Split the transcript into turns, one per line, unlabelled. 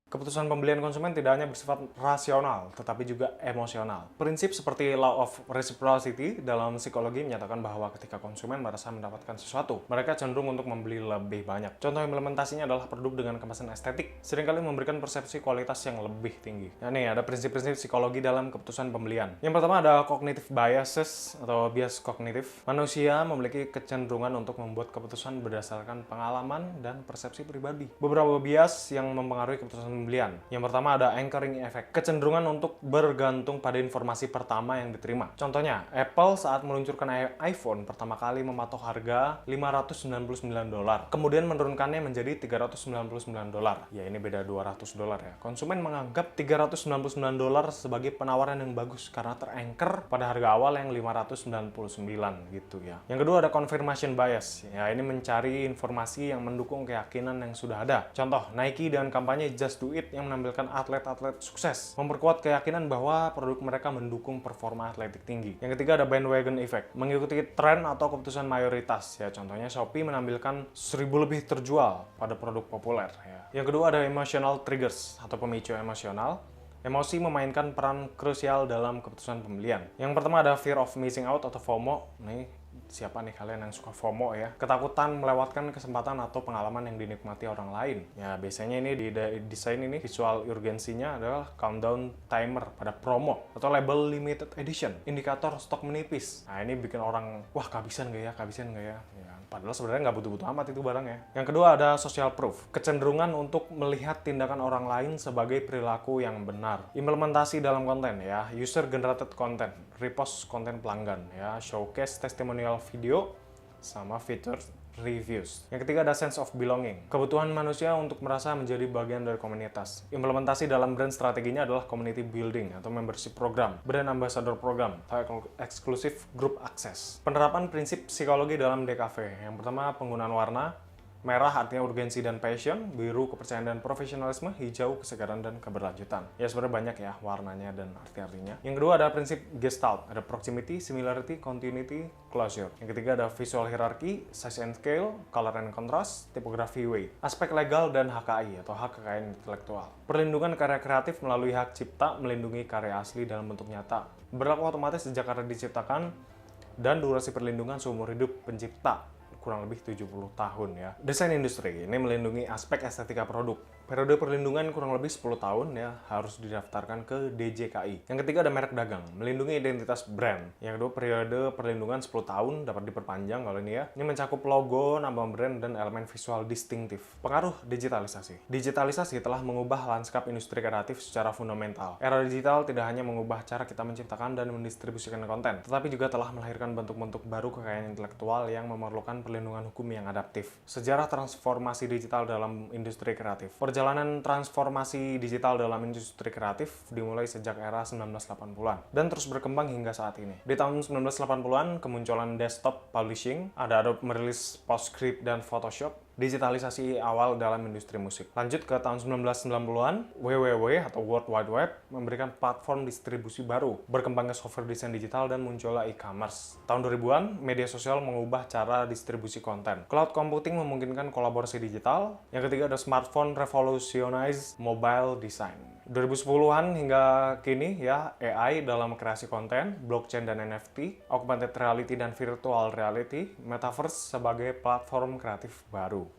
Keputusan pembelian konsumen tidak hanya bersifat rasional, tetapi juga emosional. Prinsip seperti law of reciprocity dalam psikologi menyatakan bahwa ketika konsumen merasa mendapatkan sesuatu, mereka cenderung untuk membeli lebih banyak. Contoh implementasinya adalah produk dengan kemasan estetik, seringkali memberikan persepsi kualitas yang lebih tinggi. Nah nih, ada prinsip-prinsip psikologi dalam keputusan pembelian. Yang pertama ada cognitive biases atau bias kognitif. Manusia memiliki kecenderungan untuk membuat keputusan berdasarkan pengalaman dan persepsi pribadi. Beberapa bias yang mempengaruhi keputusan pembelian. Yang pertama ada anchoring effect, kecenderungan untuk bergantung pada informasi pertama yang diterima. Contohnya, Apple saat meluncurkan iPhone pertama kali mematok harga $599, kemudian menurunkannya menjadi $399. Ya, ini beda $200 ya. Konsumen menganggap $399 sebagai penawaran yang bagus karena teranchor pada harga awal yang $599 gitu ya. Yang kedua ada confirmation bias. Ya, ini mencari informasi yang mendukung keyakinan yang sudah ada. Contoh, Nike dengan kampanye Just Do It yang menampilkan atlet-atlet sukses, memperkuat keyakinan bahwa produk mereka mendukung performa atletik tinggi. Yang ketiga ada bandwagon effect, mengikuti tren atau keputusan mayoritas. Ya, contohnya Shopee menampilkan 1000 lebih terjual pada produk populer. Ya. Yang kedua ada emotional triggers atau pemicu emosional. Emosi memainkan peran krusial dalam keputusan pembelian. Yang pertama ada fear of missing out atau FOMO. Nih, siapa nih kalian yang suka FOMO ya? Ketakutan melewatkan kesempatan atau pengalaman yang dinikmati orang lain. Ya, biasanya ini di desain ini visual urgensinya adalah countdown timer pada promo atau label limited edition, indikator stok menipis. Nah, ini bikin orang, wah kehabisan nggak ya, kehabisan nggak ya? Ya, padahal sebenarnya nggak butuh-butuh amat itu barangnya. Yang kedua ada social proof, kecenderungan untuk melihat tindakan orang lain sebagai perilaku yang benar. Implementasi dalam konten ya, user generated content, repost konten pelanggan ya, showcase testimonial video sama features reviews. Yang ketiga ada sense of belonging, kebutuhan manusia untuk merasa menjadi bagian dari komunitas. Implementasi dalam brand strateginya adalah community building atau membership program, brand ambassador program, atau exclusive group access. Penerapan prinsip psikologi dalam DKV. Yang pertama penggunaan warna. Merah artinya urgensi dan passion, biru kepercayaan dan profesionalisme, hijau kesegaran dan keberlanjutan. Ya sebenarnya banyak ya warnanya dan arti-artinya. Yang kedua ada prinsip Gestalt, ada proximity, similarity, continuity, closure. Yang ketiga ada visual hierarchy, size and scale, color and contrast, typography weight. Aspek legal dan HKI atau hak kekayaan intelektual. Perlindungan karya kreatif melalui hak cipta melindungi karya asli dalam bentuk nyata. Berlaku otomatis sejak karya diciptakan dan durasi perlindungan seumur hidup pencipta kurang lebih 70 tahun ya. Desain industri ini melindungi aspek estetika produk. Periode perlindungan kurang lebih 10 tahun ya, harus didaftarkan ke DJKI. Yang ketiga ada merek dagang, melindungi identitas brand. Yang kedua periode perlindungan 10 tahun dapat diperpanjang kalau ini ya. Ini mencakup logo, nama brand, dan elemen visual distintif. Pengaruh digitalisasi. Digitalisasi telah mengubah lanskap industri kreatif secara fundamental. Era digital tidak hanya mengubah cara kita menciptakan dan mendistribusikan konten, tetapi juga telah melahirkan bentuk-bentuk baru kekayaan intelektual yang memerlukan perlindungan hukum yang adaptif. Sejarah transformasi digital dalam industri kreatif. Perjalanan transformasi digital dalam industri kreatif dimulai sejak era 1980-an dan terus berkembang hingga saat ini. Di tahun 1980-an, kemunculan desktop publishing, ada Adobe merilis PostScript dan Photoshop, digitalisasi awal dalam industri musik. Lanjut ke tahun 1990-an, WWW atau World Wide Web memberikan platform distribusi baru, berkembangnya software desain digital dan muncullah e-commerce. Tahun 2000-an, media sosial mengubah cara distribusi konten. Cloud computing memungkinkan kolaborasi digital. Yang ketiga ada smartphone revolutionize mobile design. 2010-an hingga kini ya, AI dalam kreasi konten, blockchain dan NFT, augmented reality dan virtual reality, metaverse sebagai platform kreatif baru.